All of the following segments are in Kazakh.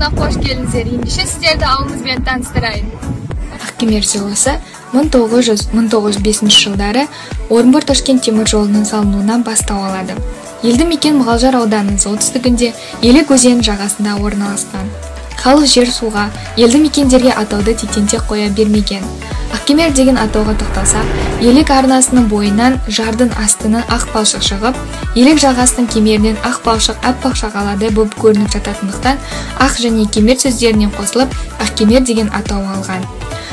ауылына қош келдіңіздер. Ендеше сіздерді ауылымызбен таныстырайын. Ақкемер селосы 1900-1905 жылдары Орынбор-Ташкент темір жолының салынуынан бастау алады. Елді мекен Мұғалжар ауданының солтүстігінде Елек өзенінің жағасында орналасқан. Халық жер суға, елді мекендерге атауды тектен-тек қоя бермеген. Ақкемер деген атауға тоқталсақ, Елек арнасының бойынан жардың астынан ақ балшық шығып, Елек жағасының кемерінен ақ балшық аппақ шағаладай болып көрініп жататындықтан ақ және кемер сөздерінен қосылып Ақкемер деген атау алған.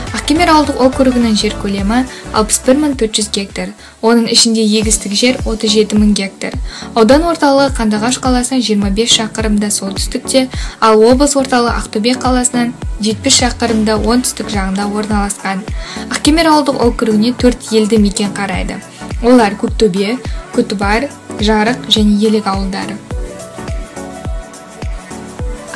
Ақкемер ауылдық округінің жер көлемі 61400 гектар, оның ішінде егістік жер 37000 гектар. Аудан орталығы Қандыағаш қаласынан 25 шақырымда солтүстікте, ал облыс орталығы Ақтөбе қаласынан 70 шақырымда оңтүстік жағында орналасқан. Ақкемер ауылдық округіне 4 елді мекен қарайды. Олар Көктөбе, Көтібар, Жарық және Елек ауылдары.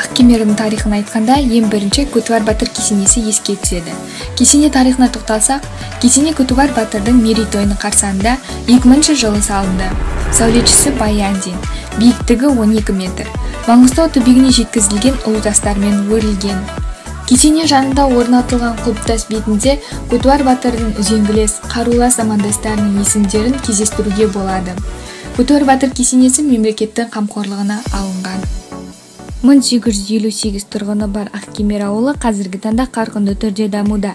Ақкемердің тарихын айтқанда, ең бірінші Көтібар батыр кесенесі еске түседі. Кесене тарихына тоқталсақ, кесене Көтібар батырдың мерейтойының қарсаңында 2000 жылы салынды. Сәулетшісі Баяндин, биіктігі 12 метр. Маңғыстау түбегіне жеткізілген ұлы тастармен өрілген. Кесене жанында орнатылған құлпытас бетінде Көтібар батырдың үзеңгілес, қарулас замандастарының есімдерін кездестіруге болады. Көтібар батыр кесенесі мемлекеттің қамқорлығына алынған. 1858 тұрғыны бар Ақкемер ауылы қазіргі таңда қарқынды түрде дамуда.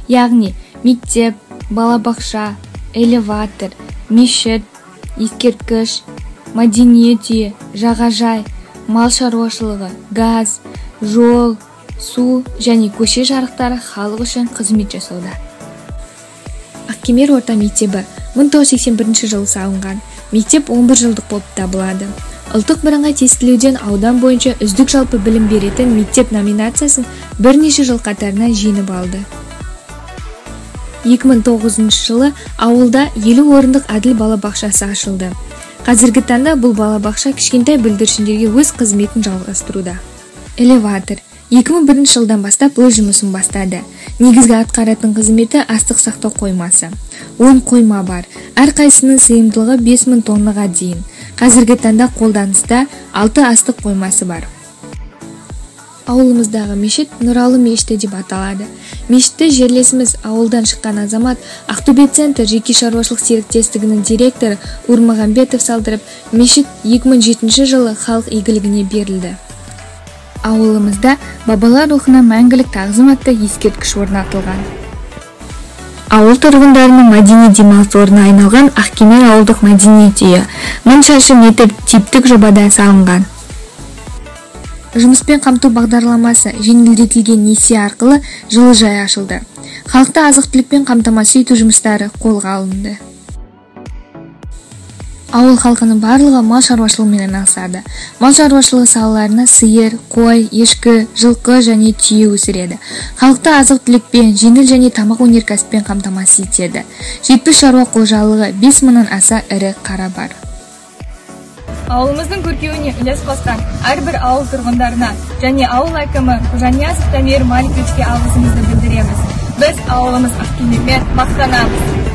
Яғни мектеп, балабақша, элеватор, мешіт, ескерткіш, мәдениет үйі, жағажай, мал шаруашылығы, газ, жол, су және көше жарықтары халық үшін қызмет жасауда. Ақкемер орта мектебі 1981 жылы салынған. Мектеп 11 жылдық болып табылады. Ұлттық бірыңғай тестілеуден аудан бойынша үздік жалпы білім беретін мектеп номинациясын бірнеше жыл қатарынан жеңіп алды. 2009 жылы ауылда 50 орындық әділ балабақшасы ашылды. Қазіргі таңда бұл балабақша кішкентай бүлдіршіндерге өз қызметін жалғастыруда. Элеватор 2001 жылдан бастап өз жұмысын бастады. Негізгі атқаратын қызметі астық сақтау қоймасы. 10 қойма бар. Әрқайсының сыйымдылығы 5000 тоннаға дейін. Қазіргі таңда қолданыста 6 астық қоймасы бар. Ауылымыздағы мешіт Нұралы мешіті деп аталады. Мешітті жерлесіміз ауылдан шыққан азамат Ақтөбе центр жеке шаруашылық серіктестігінің директоры Урмағамбетов салдырып, мешіт 2007 жылы халық игілігіне берілді. Ауылымызда бабалар рухына мәңгілік тағзым атты ескерткіш орнатылған. Ауыл тұрғындарының мәдени демалыс орнына айналған Ақкемер ауылдық мәдениет үйі 1000 шаршы метр типтік жобада салынған. Жұмыспен қамту бағдарламасы жеңілдетілген несие арқылы жылыжай ашылды. Халықты азық-түлікпен қамтамасыз ету жұмыстары қолға алынды. Ауыл халқының барлығы мал шаруашылығымен айналысады. Мал шаруашылығы салаларына сиыр, қой, ешкі, жылқы және түйе өсіреді. Халықты азық-түлікпен, жеңіл және тамақ өнеркәсіппен қамтамасыз етеді. 70 шаруа қожалығы 5000-нан аса ірі қара бар. Ауылымыздың көркеуіне үлес қосқан әрбір ауыл тұрғындарына және ауыл әкімі Қожаниязов Дамир Маликовичке алғысымызды білдіреміз. Біз ауылымыз Ақкемермен мақтанамыз.